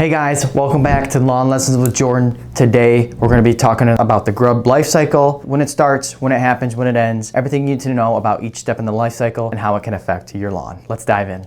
Hey guys, welcome back to Lawn Lessons with Jordan. Today we're going to be talking about the grub life cycle, when it starts, when it happens, when it ends, everything you need to know about each step in the life cycle and how it can affect your lawn. Let's dive in.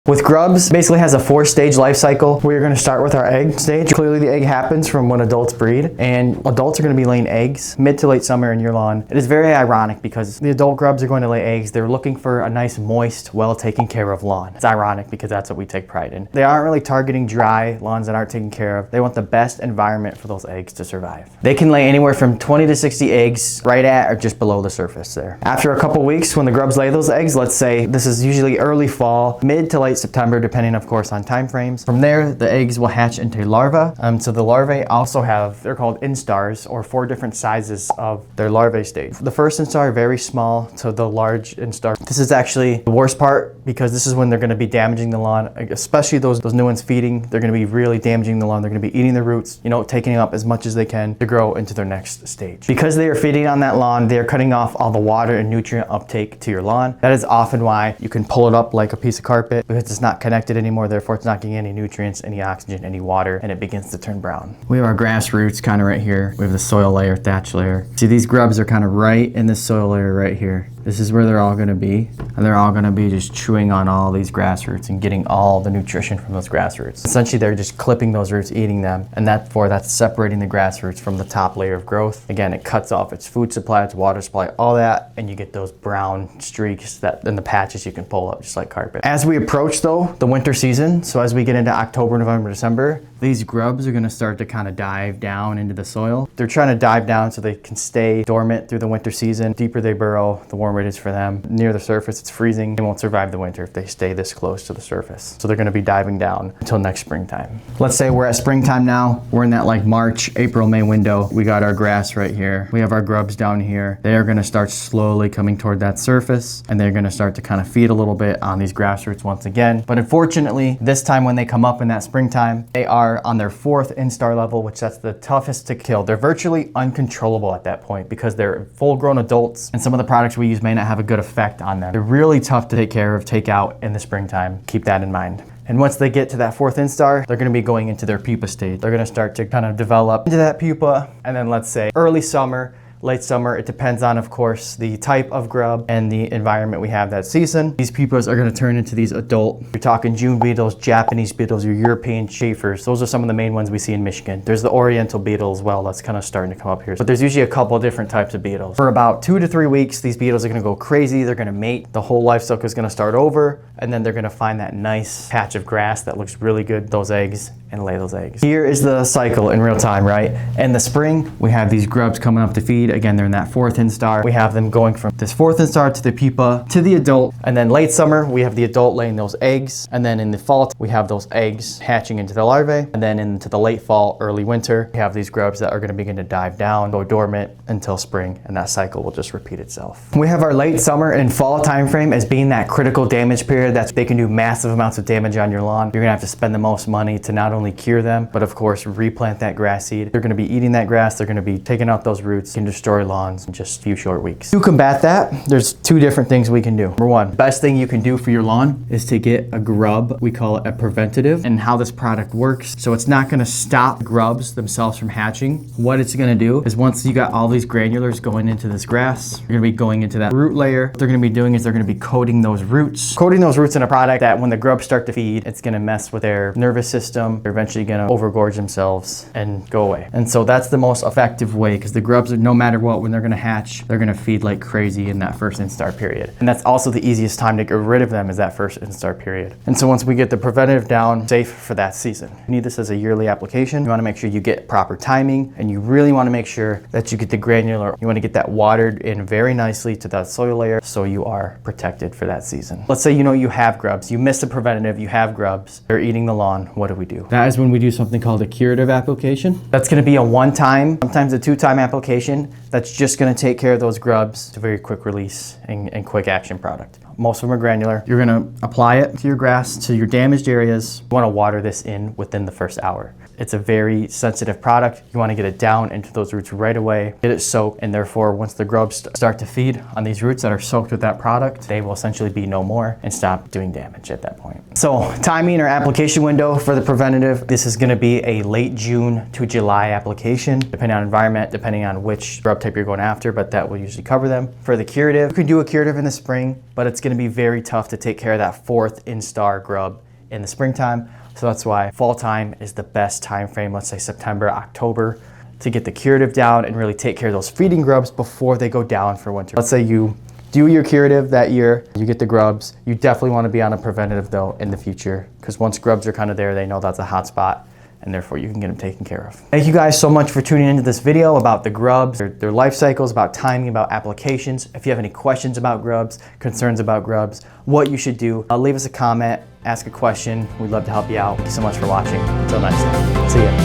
With grubs, basically has a 4-stage life cycle. We're going to start with our egg stage. Clearly the egg happens from when adults breed, and adults are going to be laying eggs mid to late summer in your lawn. It is very ironic because the adult grubs are going to lay eggs. They're looking for a nice, moist, well taken care of lawn. It's ironic because that's what we take pride in. They aren't really targeting dry lawns that aren't taken care of. They want the best environment for those eggs to survive. They can lay anywhere from 20 to 60 eggs right at or just below the surface there. After a couple weeks, when the grubs lay those eggs, let's say this is usually early fall, mid to late September, depending of course on time frames. From there, the eggs will hatch into larvae. So the larvae also have, they're called instars, or 4 different sizes of their larvae stage. The first instar, very small, to the large instar. This is actually the worst part because this is when they're going to be damaging the lawn, especially those new ones feeding. They're going to be really damaging the lawn. They're going to be eating the roots, taking up as much as they can to grow into their next stage. Because they are feeding on that lawn, they are cutting off all the water and nutrient uptake to your lawn. That is often why you can pull it up like a piece of carpet because it's not connected anymore, therefore it's not getting any nutrients, any oxygen, any water, and it begins to turn brown. We have our grass roots kind of right here. We have the soil layer, thatch layer. See, these grubs are kind of right in this soil layer right here. This is where they're all going to be, and they're all going to be just chewing on all these grass roots and getting all the nutrition from those grass roots. Essentially, they're just clipping those roots, eating them, and that's separating the grass roots from the top layer of growth. Again, it cuts off its food supply, its water supply, all that, and you get those brown streaks that in the patches you can pull up just like carpet. As we approach though the winter season, so as we get into October, November, December, these grubs are going to start to kind of dive down into the soil. They're trying to dive down so they can stay dormant through the winter season. The deeper they burrow, the warmer it is for them. Near the surface, it's freezing. They won't survive the winter if they stay this close to the surface. So they're going to be diving down until next springtime. Let's say we're at springtime now. We're in that like March, April, May window. We got our grass right here. We have our grubs down here. They are going to start slowly coming toward that surface, and they're going to start to kind of feed a little bit on these grass roots once again. But unfortunately, this time when they come up in that springtime, they are on their 4th instar level, which that's the toughest to kill. They're virtually uncontrollable at that point because they're full-grown adults, and some of the products we use may not have a good effect on them. They're really tough to take care of, take out in the springtime. Keep that in mind. And once they get to that 4th instar, they're going to be going into their pupa stage. They're going to start to kind of develop into that pupa, and then let's say early summer, late summer, it depends on, of course, the type of grub and the environment we have that season. These pupas are going to turn into these adult, you're talking June beetles, Japanese beetles, your European chafers. Those are some of the main ones we see in Michigan. There's the Oriental beetle as well. That's kind of starting to come up here. But there's usually a couple of different types of beetles. For about 2 to 3 weeks, these beetles are going to go crazy. They're going to mate. The whole life cycle is going to start over, and then they're going to find that nice patch of grass that looks really good, those eggs, and lay those eggs. Here is the cycle in real time, right? In the spring, we have these grubs coming up to feed. Again, they're in that 4th instar. We have them going from this 4th instar to the pupa to the adult. And then late summer, we have the adult laying those eggs. And then in the fall, we have those eggs hatching into the larvae. And then into the late fall, early winter, we have these grubs that are going to begin to dive down, go dormant until spring. And that cycle will just repeat itself. We have our late summer and fall time frame as being that critical damage period that they can do massive amounts of damage on your lawn. You're going to have to spend the most money to not only cure them, but of course, replant that grass seed. They're going to be eating that grass. They're going to be taking out those roots and destroy lawns in just a few short weeks. To combat that, there's 2 different things we can do. Number 1, best thing you can do for your lawn is to get a grub. We call it a preventative. And how this product works, so it's not going to stop grubs themselves from hatching. What it's going to do is once you got all these granulars going into this grass, you're going to be going into that root layer. What they're going to be doing is they're going to be coating those roots. Coating those roots in a product that when the grubs start to feed, it's going to mess with their nervous system. They're eventually going to overgorge themselves and go away. And so that's the most effective way because the grubs are, no matter what, when they're going to hatch, they're going to feed like crazy in that 1st instar period. And that's also the easiest time to get rid of them is that 1st instar period. And so once we get the preventative down, safe for that season. You need this as a yearly application. You want to make sure you get proper timing, and you really want to make sure that you get the granular. You want to get that watered in very nicely to that soil layer so you are protected for that season. Let's say you have grubs. You missed a preventative, you have grubs. They're eating the lawn. What do we do? That is when we do something called a curative application. That's going to be a 1-time, sometimes a 2-time application. that's just gonna take care of those grubs. It's a very quick release and quick action product. Most of them are granular. You're gonna apply it to your grass, to your damaged areas. You wanna water this in within the first hour. It's a very sensitive product. You wanna get it down into those roots right away, get it soaked, and therefore once the grubs start to feed on these roots that are soaked with that product, they will essentially be no more and stop doing damage at that point. So timing or application window for the preventative, this is gonna be a late June to July application, depending on environment, depending on which grub type you're going after, but that will usually cover them. For the curative, you can do a curative in the spring, but it's gonna be very tough to take care of that 4th instar grub in the springtime. So that's why fall time is the best time frame, let's say September, October, to get the curative down and really take care of those feeding grubs before they go down for winter. Let's say you do your curative that year, you get the grubs. You definitely want to be on a preventative though in the future, because once grubs are kind of there, they know that's a hot spot, and therefore you can get them taken care of. Thank you guys so much for tuning into this video about the grubs, their life cycles, about timing, about applications. If you have any questions about grubs, concerns about grubs, what you should do, leave us a comment, ask a question. We'd love to help you out. Thank you so much for watching. Until next time, see ya.